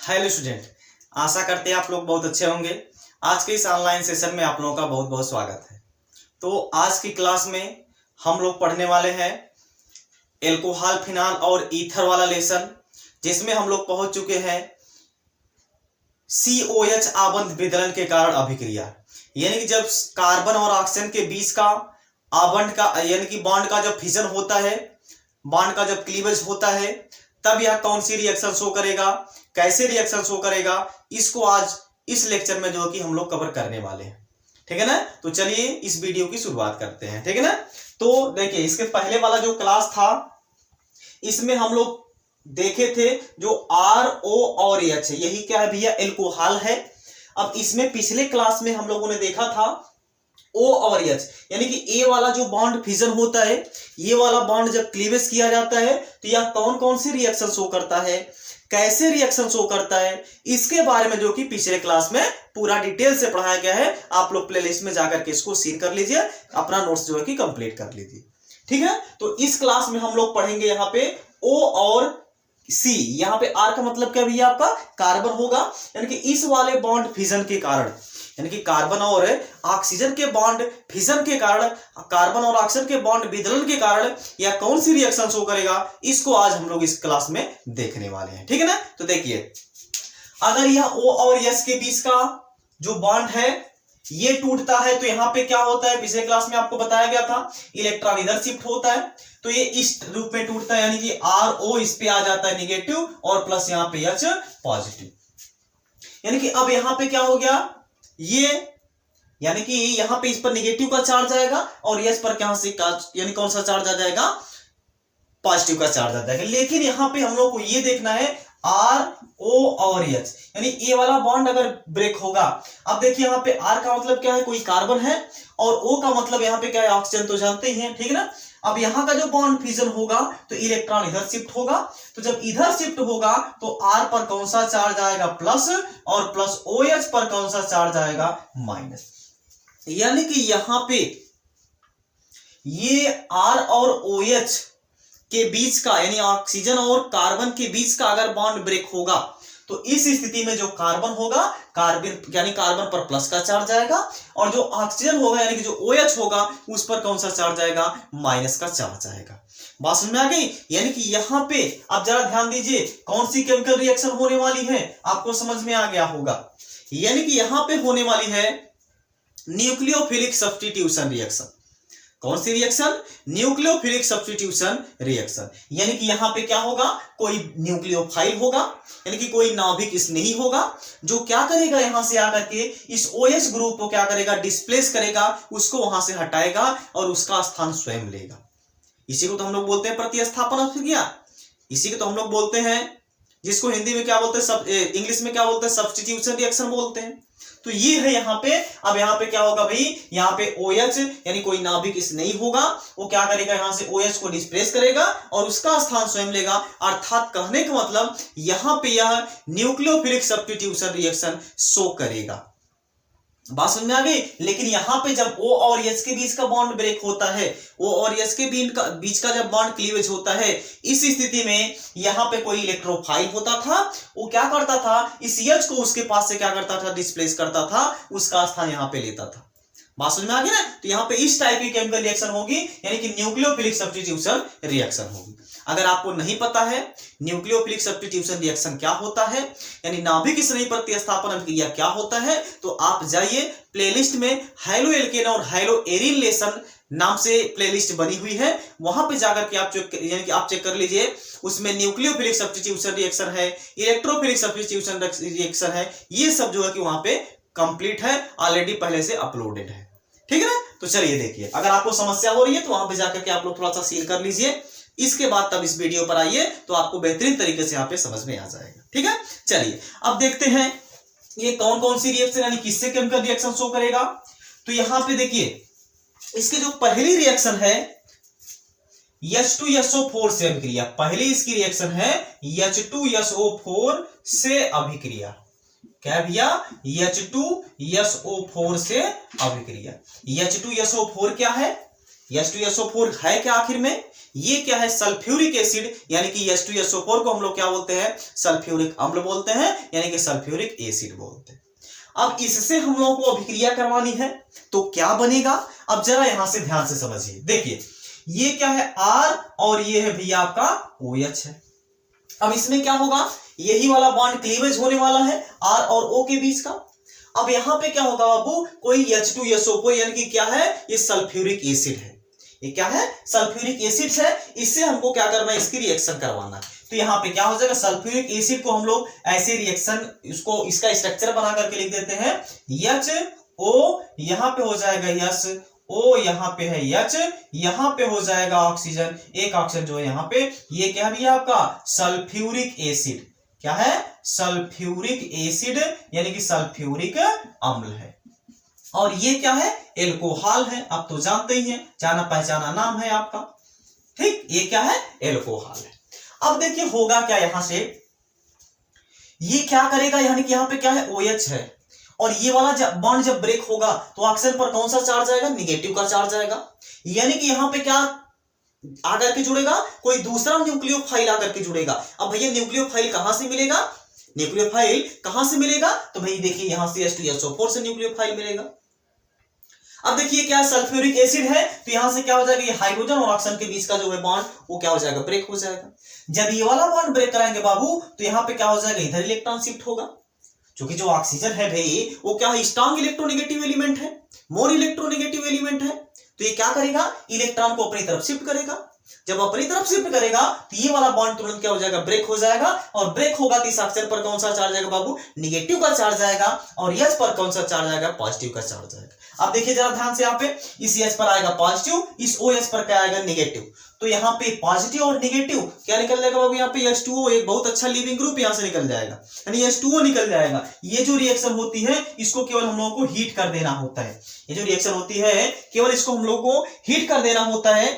Hello student, आशा करते हैं आप लोग बहुत अच्छे होंगे। आज के इस ऑनलाइन सेशन में आप लोगों का बहुत बहुत स्वागत है। तो आज की क्लास में हम लोग पढ़ने वाले हैं एल्कोहल, फिनाल और ईथर वाला लेसन, जिसमें हम लोग पहुंच चुके हैं COH आबंध विदलन के कारण अभिक्रिया। यानी कि जब कार्बन और ऑक्सीजन के बीच का आबंध का यानी कि बॉन्ड का जब फिजन होता है, बॉन्ड का जब क्लीवेज होता है, तब यह कौन सी रिएक्शन शो करेगा, कैसे रिएक्शन शो करेगा, इसको आज इस लेक्चर में जो है कि हम लोग कवर करने वाले हैं। ठीक है ना। तो चलिए इस वीडियो की शुरुआत करते हैं। ठीक है ना। तो देखिए, इसके पहले वाला जो क्लास था इसमें हम लोग देखे थे जो RO और H है, यही क्या है भैया, एल्कोहल है। अब इसमें पिछले क्लास में हम लोगों ने देखा था O और H, यानी कि A वाला जो बॉन्ड फिजन होता है, ये वाला बॉन्ड जब क्लीवेज किया जाता है तो यह कौन कौन सी रिएक्शन शो करता है, कैसे रिएक्शन शो करता है, इसके बारे में जो कि पिछले क्लास में पूरा डिटेल से पढ़ाया गया है। आप लोग प्लेलिस्ट में जाकर के इसको सीन कर लीजिए, अपना नोट्स जो है कि कंप्लीट कर लीजिए। ठीक है। तो इस क्लास में हम लोग पढ़ेंगे यहाँ पे O और C। यहाँ पे R का मतलब क्या भैया, आपका कार्बन होगा। यानी कि इस वाले बॉन्ड फिजन के कारण, यानी कि कार्बन और ऑक्सीजन के बॉन्ड फिजन के कारण, कार्बन और ऑक्सीजन के बॉन्ड विदलन के कारण यह कौन सी रिएक्शन शो करेगा, इसको आज हम लोग इस क्लास में देखने वाले हैं। ठीक है ना। तो देखिए, अगर यह O और S के बीच का जो बॉन्ड है ये टूटता है तो यहां पे क्या होता है, पिछले क्लास में आपको बताया गया था, इलेक्ट्रॉन इधर शिफ्ट होता है तो ये इस रूप में टूटता है, यानी कि RO इस पे आ जाता है निगेटिव और प्लस यहां पे H पॉजिटिव। यानी कि अब यहां पे क्या हो गया, ये यानी कि यहां पे इस पर निगेटिव का चार्ज आएगा और H पर कहां से यानी कौन सा चार्ज आ जाएगा, पॉजिटिव का चार्ज आ जाएगा। लेकिन यहां पे हम लोग को ये देखना है RO और H, यानी ए वाला बॉन्ड अगर ब्रेक होगा। अब देखिए यहाँ पे R का मतलब क्या है, कोई कार्बन है, और O का मतलब यहाँ पे क्या है, ऑक्सीजन, तो जानते ही हैं। ठीक है ना। अब यहाँ का जो बॉन्ड फिजन होगा तो इलेक्ट्रॉन इधर शिफ्ट होगा, तो जब इधर शिफ्ट होगा तो R पर कौन सा चार्ज आएगा, प्लस, और प्लस OH पर कौन सा चार्ज आएगा, माइनस। यानी कि यहां पे ये R और OH के बीच का, यानी ऑक्सीजन और कार्बन के बीच का अगर बॉन्ड ब्रेक होगा तो इस स्थिति में जो कार्बन होगा, कार्बन यानी कार्बन पर प्लस का चार्ज आएगा, और जो ऑक्सीजन होगा यानी कि जो OH होगा उस पर कौन सा चार्ज आएगा, माइनस का चार्ज आएगा। बात समझ में आ गई। यानी कि यहां पे अब जरा ध्यान दीजिए कौन सी केमिकल रिएक्शन होने वाली है, आपको समझ में आ गया होगा। यानी कि यहां पे होने वाली है न्यूक्लियोफिलिक सब्स्टिट्यूशन रिएक्शन। कौन सी रिएक्शन, न्यूक्लियोफिलिक सब्स्टिट्यूशन रिएक्शन। यानी कि यहां पे क्या होगा, कोई न्यूक्लियोफाइल होगा, यानी कि कोई नाभिक स्नेही होगा, जो क्या करेगा, यहां से आकर के इस OH ग्रुप को क्या करेगा, डिस्प्लेस करेगा, उसको वहां से हटाएगा और उसका स्थान स्वयं लेगा। इसी को तो हम लोग बोलते हैं प्रतिस्थापन अभिक्रिया। इसी को तो हम लोग बोलते हैं, जिसको हिंदी में क्या बोलते हैं, इंग्लिश में क्या बोलते हैं, सब्स्टिट्यूशन रिएक्शन बोलते हैं। तो ये है यहाँ पे। अब यहाँ पे क्या होगा भाई, यहाँ पे OH यानी कोई नाभिक इस नहीं होगा, वो क्या करेगा, यहाँ से OH को डिस्प्लेस करेगा और उसका स्थान स्वयं लेगा। अर्थात कहने का मतलब यहाँ पे यह न्यूक्लियोफिलिक सब्स्टिट्यूशन रिएक्शन शो करेगा। बात समझ में आ गई। लेकिन यहां पे जब O और H के बीच का बॉन्ड ब्रेक होता है, O और H के बीच का जब बॉन्ड क्लीवेज होता है, इस स्थिति में यहां पे कोई इलेक्ट्रोफाइल होता था, वो क्या करता था, इस H को उसके पास से क्या करता था, डिस्प्लेस करता था, उसका स्थान यहां पे लेता था। बात समझ में आ गई ना। तो यहां पे इस टाइप की केमिकल रिएक्शन होगी, यानी कि न्यूक्लियोफिलिक सब्स्टिट्यूशन रिएक्शन होगी। अगर आपको नहीं पता है न्यूक्लियोफिलिक सब्स्टिट्यूशन रिएक्शन क्या होता है, यानी नाभिक स्नेही प्रतिस्थापन अभिक्रिया क्या होता है, तो आप जाइए प्लेलिस्ट में हेलो एल्केन और हेलो एरिन लेसन नाम से प्लेलिस्ट बनी हुई है, वहां पे जाकर के आप चेक कर लीजिए। उसमें न्यूक्लियोफिलिक सब्स्टिट्यूशन रिएक्शन है, इलेक्ट्रोफिलिक सब्स्टिट्यूशन रिएक्शन है, ये सब जो है कि वहां पे कंप्लीट है, ऑलरेडी पहले से अपलोडेड है। ठीक है ना। तो चलिए देखिए, अगर आपको समस्या हो रही है तो वहां पे जाकर के आप लोग थोड़ा सा सील कर लीजिए, इसके बाद तब इस वीडियो पर आइए तो आपको बेहतरीन तरीके से यहाँ पे समझ में आ जाएगा। ठीक है। चलिए अब देखते हैं ये कौन कौन सी रिएक्शन, यानी किससे केमिकल रिएक्शन शो करेगा। तो यहां पे देखिए, इसकी जो पहली रिएक्शन है H2SO4 से अभिक्रिया, पहली इसकी रिएक्शन है H2SO4 से अभिक्रिया। क्या भैया, H2SO4 से अभिक्रिया। H2SO4 क्या है, H2SO4 है क्या आखिर में? ये क्या है? सल्फ्यूरिक एसिड, यानी कि H2SO4 को हम लोग क्या बोलते हैं? सल्फ्यूरिक अम्ल बोलते हैं, यानी कि सल्फ्यूरिक एसिड बोलते हैं। अब इससे हम लोगों को अभिक्रिया करवानी है तो क्या बनेगा? अब जरा यहां से ध्यान से समझिए। देखिए ये क्या है? R और ये है भैया आपका OH है। अब इसमें क्या होगा? यही वाला बॉन्ड क्लीवेज होने वाला है R और O के बीच का। अब यहां पे क्या होगा बाबू? कोई H2SO4 यानी कि क्या है? ये सल्फ्यूरिक एसिड है। ये क्या है? सल्फ्यूरिक एसिड है। इससे हमको क्या करना है? इसकी रिएक्शन करवाना है। तो यहाँ पे क्या हो जाएगा? सल्फ्यूरिक एसिड को हम लोग ऐसे रिएक्शन इसको इसका स्ट्रक्चर बना करके लिख देते हैं HO, यहां पे हो जाएगा SO, यहां पे है H, यहां पे हो जाएगा ऑक्सीजन, एक ऑक्सीजन जो है यहां पे। ये क्या है आपका? Sulphuric acid. क्या है? सल्फ्यूरिक एसिड, यानी कि सल्फ्यूरिक अम्ल है। और ये क्या है? एल्कोहल है। आप तो जानते ही हैं, जाना पहचाना नाम है आपका। ठीक, ये क्या है? एल्कोहल है। अब देखिए होगा क्या यहां से? ये क्या करेगा? यानी कि यहां पे क्या है? OH है, और ये वाला बॉन्ड जब ब्रेक होगा तो ऑक्सीजन पर कौन सा चार्ज आएगा? निगेटिव का चार्ज आएगा। यानी कि यहां पे क्या आकर के जुड़ेगा? कोई दूसरा न्यूक्लियोफाइल आकर के जुड़ेगा। अब भैया न्यूक्लियोफाइल कहां से मिलेगा? न्यूक्लियोफाइल कहां से मिलेगा? तो भाई देखिए यहां से H2SO4 से न्यूक्लियोफाइल मिलेगा। अब देखिए क्या सल्फ्यूरिक एसिड है, तो यहां से क्या हो जाएगा? ये हाइड्रोजन और ऑक्सीजन के बीच का जो है बॉन्ड वो क्या हो जाएगा? ब्रेक हो जाएगा। जब ये वाला बॉन्ड ब्रेक कराएंगे बाबू तो यहां पे क्या हो जाएगा? इधर इलेक्ट्रॉन शिफ्ट होगा, क्योंकि जो ऑक्सीजन है भाई वो क्या है? स्ट्रॉन्ग इलेक्ट्रोनेगेटिव एलिमेंट है, मोर इलेक्ट्रोनेगेटिव एलिमेंट है। तो ये क्या करेगा? इलेक्ट्रॉन को अपनी तरफ शिफ्ट करेगा। जब अपनी तरफ शिफ्ट करेगा तो ये वाला बॉन्ड तुरंत क्या हो जाएगा? ब्रेक हो जाएगा। और ब्रेक होगा तो इस ऑक्सीजन पर कौन सा चार्ज आएगा बाबू? निगेटिव का चार्ज आएगा। और H पर कौन सा चार्ज आएगा? पॉजिटिव का चार्ज आएगा। अब देखिए जरा ध्यान से, यहाँ पे इस H पर आएगा पॉजिटिव, इस OH पर क्या आएगा? निगेटिव। तो यहाँ पे पॉजिटिव और निगेटिव क्या निकल जाएगा बाबू? यहाँ पे H2O, एक बहुत अच्छा लिविंग ग्रुप यहाँ से निकल जाएगा, यानी H2O निकल जाएगा। ये जो रिएक्शन होती है इसको केवल हम लोगों को हीट कर देना होता है। ये जो रिएक्शन होती है केवल इसको हम लोग को हीट कर देना होता है।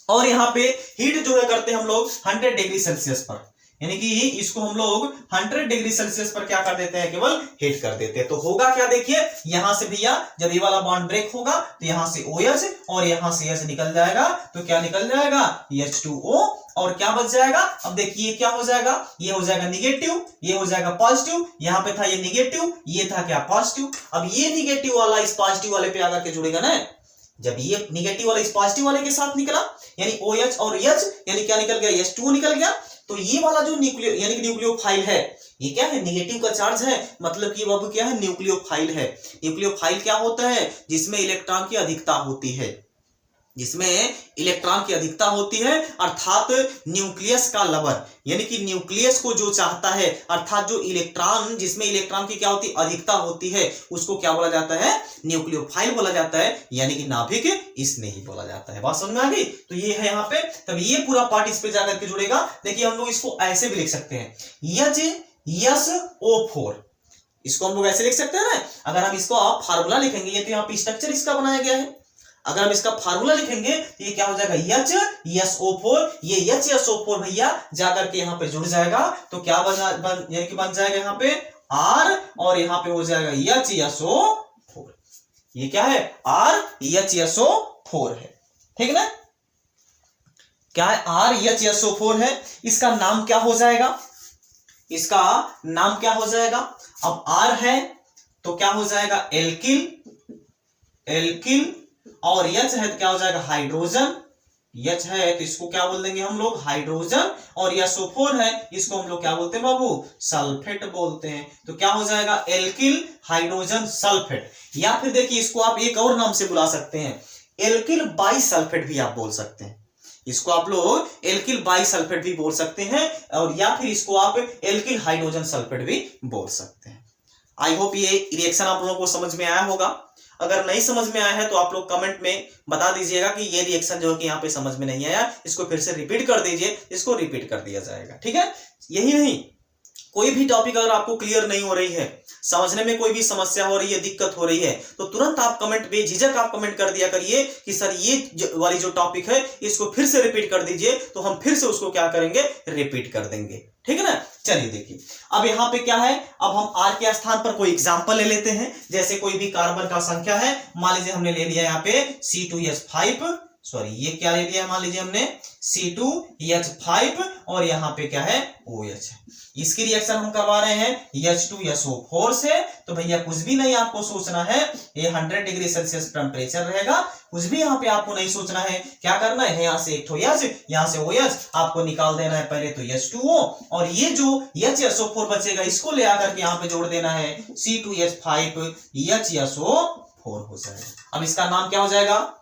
और यहाँ पे हीट जो है करते हैं हम लोग 100 डिग्री सेल्सियस पर, यानी कि इसको हम लोग 100 डिग्री सेल्सियस पर क्या कर देते हैं? केवल हीट कर देते हैं। तो होगा क्या? देखिए यहां से भैया जब ये वाला बॉन्ड ब्रेक होगा तो यहां से OH और यहां से H निकल जाएगा। तो क्या निकल जाएगा? H2O। और क्या बच जाएगा? अब देखिए क्या हो जाएगा? ये हो जाएगा निगेटिव, ये हो जाएगा पॉजिटिव। यहां पे था ये निगेटिव, ये था क्या? पॉजिटिव। अब ये निगेटिव वाला इस पॉजिटिव वाले पे आकर के जुड़ेगा ना। जब ये निगेटिव वाला इस पॉजिटिव वाले के साथ निकला, यानी OH और H, यानी क्या निकल गया? H2O निकल गया। तो ये वाला जो न्यूक्लियो यानी कि न्यूक्लियोफाइल है, ये क्या है? निगेटिव का चार्ज है, मतलब कि बाबू क्या है? न्यूक्लियोफाइल है। न्यूक्लियोफाइल क्या होता है? जिसमें इलेक्ट्रॉन की अधिकता होती है, जिसमें इलेक्ट्रॉन की अधिकता होती है, अर्थात न्यूक्लियस का लवर, यानी कि न्यूक्लियस को जो चाहता है, अर्थात जो इलेक्ट्रॉन जिसमें इलेक्ट्रॉन की क्या होती है? अधिकता होती है, उसको क्या बोला जाता है? न्यूक्लियोफाइल बोला जाता है, यानी कि नाभिक स्नेही बोला जाता है। बात समझ में आ गई? तो ये है यहाँ पे, तब ये पूरा पार्ट इस पे जाकर के जुड़ेगा। देखिए हम लोग इसको ऐसे भी लिख सकते हैं HSO4, इसको हम लोग ऐसे लिख सकते हैं ना। अगर हम इसको आप फार्मूला लिखेंगे, ये तो यहाँ पे स्ट्रक्चर इसका बनाया गया है, अगर हम इसका फार्मूला लिखेंगे तो ये क्या हो जाएगा? HSO4। ये HSO4 भैया जाकर के यहाँ पे जुड़ जाएगा, तो क्या यानी कि बन जाएगा यहाँ पे R, और यहाँ पे हो जाएगा HSO4। ये क्या है? RHSO4 है, ठीक ना? क्या है? RHSO4 है। इसका नाम क्या हो जाएगा? इसका नाम क्या हो जाएगा? अब R है तो क्या हो जाएगा? एल्किल, और H है तो क्या हो जाएगा? हाइड्रोजन। H है तो इसको क्या बोल देंगे हम लोग? हाइड्रोजन। और SO4 है, इसको हम लोग क्या बोलते हैं बाबू? सल्फेट बोलते हैं। तो क्या हो जाएगा? Alkyl hydrogen sulphate. या फिर देखिए इसको आप एक और नाम से बुला सकते हैं, एल्किल बाइसल्फेट भी आप बोल सकते हैं। इसको आप लोग एल्किल बाइसल्फेट भी बोल सकते हैं, और या फिर इसको आप एल्किल हाइड्रोजन सल्फेट भी बोल सकते हैं। आई होप ये रिएक्शन आप लोगों को समझ में आया होगा। अगर नहीं समझ में आया है तो आप लोग कमेंट में बता दीजिएगा कि ये रिएक्शन जो है कि यहाँ पे समझ में नहीं आया, इसको फिर से रिपीट कर दीजिए, इसको रिपीट कर दिया जाएगा, ठीक है? यही नहीं, कोई भी टॉपिक अगर आपको क्लियर नहीं हो रही है, समझने में कोई भी समस्या हो रही है, दिक्कत हो रही है, तो तुरंत आप कमेंट, बेझिझक आप कमेंट कर दिया करिए कि सर ये वाली जो टॉपिक है इसको फिर से रिपीट कर दीजिए, तो हम फिर से उसको क्या करेंगे? रिपीट कर देंगे, ठीक है ना? चलिए देखिए अब यहाँ पे क्या है, अब हम R के स्थान पर कोई एग्जांपल ले लेते हैं। जैसे कोई भी कार्बन का संख्या है, मान लीजिए हमने ले लिया यहाँ पे C2H5, सॉरी ये क्या ले लिया मान लीजिए हमने C2H5 और यहाँ पे क्या है OH है। इसकी रिएक्शन हम करवा रहे हैं H2SO4 से। तो भैया कुछ भी नहीं आपको सोचना है, ये 100 डिग्री सेल्सियस टेम्परेचर रहेगा, कुछ भी यहाँ पे आपको नहीं सोचना है। क्या करना है, यहाँ से एक ठो H, यहाँ से OH आपको निकाल देना है पहले तो H2O, और ये जो HSO4 बचेगा इसको ले आकर के यहाँ पे जोड़ देना है C2H5HSO4 हो जाएगा। अब इसका नाम क्या हो जाएगा,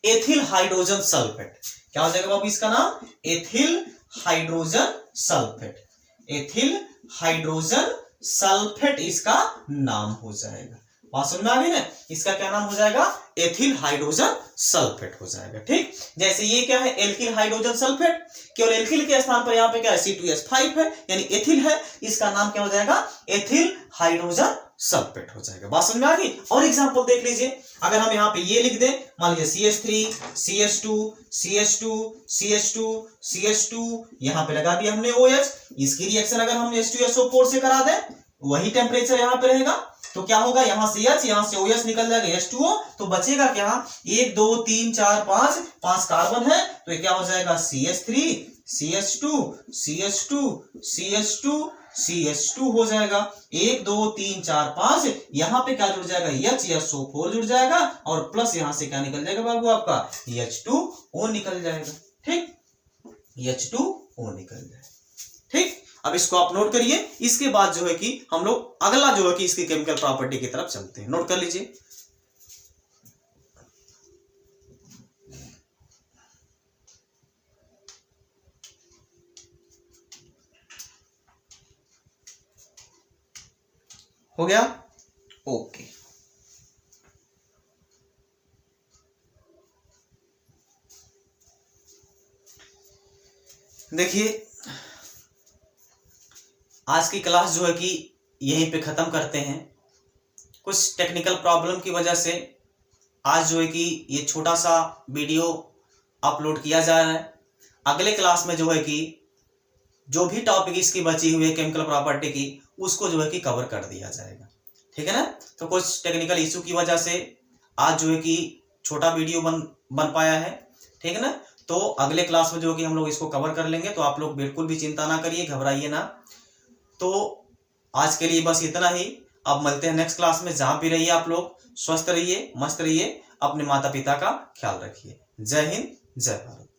एथिल हाइड्रोजन सल्फेट। क्या हो जाएगा बाबू इसका नाम, ethyl hydrogen sulphate. Ethyl hydrogen sulphate इसका नाम हो जाएगा। बात समझ में आ गई ना, इसका क्या नाम हो जाएगा, एथिल हाइड्रोजन सल्फेट हो जाएगा। ठीक, जैसे ये क्या है एल्किल हाइड्रोजन सल्फेट, केवल एल्किल के स्थान पर यहाँ पे क्या है C2H5 है यानी एथिल है, इसका नाम क्या हो जाएगा, एथिल हाइड्रोजन सल्फेट हो जाएगा। बात समझ में आ गई। और एग्जांपल देख लीजिए, अगर हम यहाँ पे ये लिख दें, मान लीजिए CH3 CH2 CH2 CH2 CH2, यहाँ पे लगा दिया हमने OH। इसकी रिएक्शन अगर हम H2SO4 से करा दें, वही टेम्परेचर यहाँ पे रहेगा, तो क्या होगा, यहाँ से H यहाँ से OH निकल जाएगा H2O, तो बचेगा क्या, 1 2 3 4 5 कार्बन है, तो ये क्या हो जाएगा CH3 CH2 CH2 CH2 CH2 हो जाएगा। 1 2 3 4 5, यहाँ पे क्या जुड़ जाएगा, HSO4 जुड़ जाएगा, और प्लस यहाँ से क्या निकल जाएगा बाबू आपका H2O निकल जाएगा। ठीक, H2O निकल जाएगा। ठीक, अब इसको आप नोट करिए। इसके बाद जो है कि हम लोग अगला जो है कि इसकी केमिकल प्रॉपर्टी की तरफ चलते हैं। नोट कर लीजिए, हो गया, ओके। देखिए आज की क्लास जो है कि यहीं पे खत्म करते हैं। कुछ टेक्निकल प्रॉब्लम की वजह से आज जो है कि ये छोटा सा वीडियो अपलोड किया जा रहा है। अगले क्लास में जो है कि जो भी टॉपिक इसकी बची हुई है केमिकल प्रॉपर्टी की, उसको जो है कि कवर कर दिया जाएगा। ठीक है ना, तो कुछ टेक्निकल इशू की वजह से आज जो है कि छोटा वीडियो बन पाया है। ठीक है ना, तो अगले क्लास में जो है कि हम लोग इसको कवर कर लेंगे, तो आप लोग बिल्कुल भी चिंता ना करिए, घबराइए ना। तो आज के लिए बस इतना ही। अब मिलते हैं नेक्स्ट क्लास में। जहां भी रहिए आप लोग स्वस्थ रहिए, मस्त रहिए, अपने माता पिता का ख्याल रखिए। जय हिंद, जय भारत।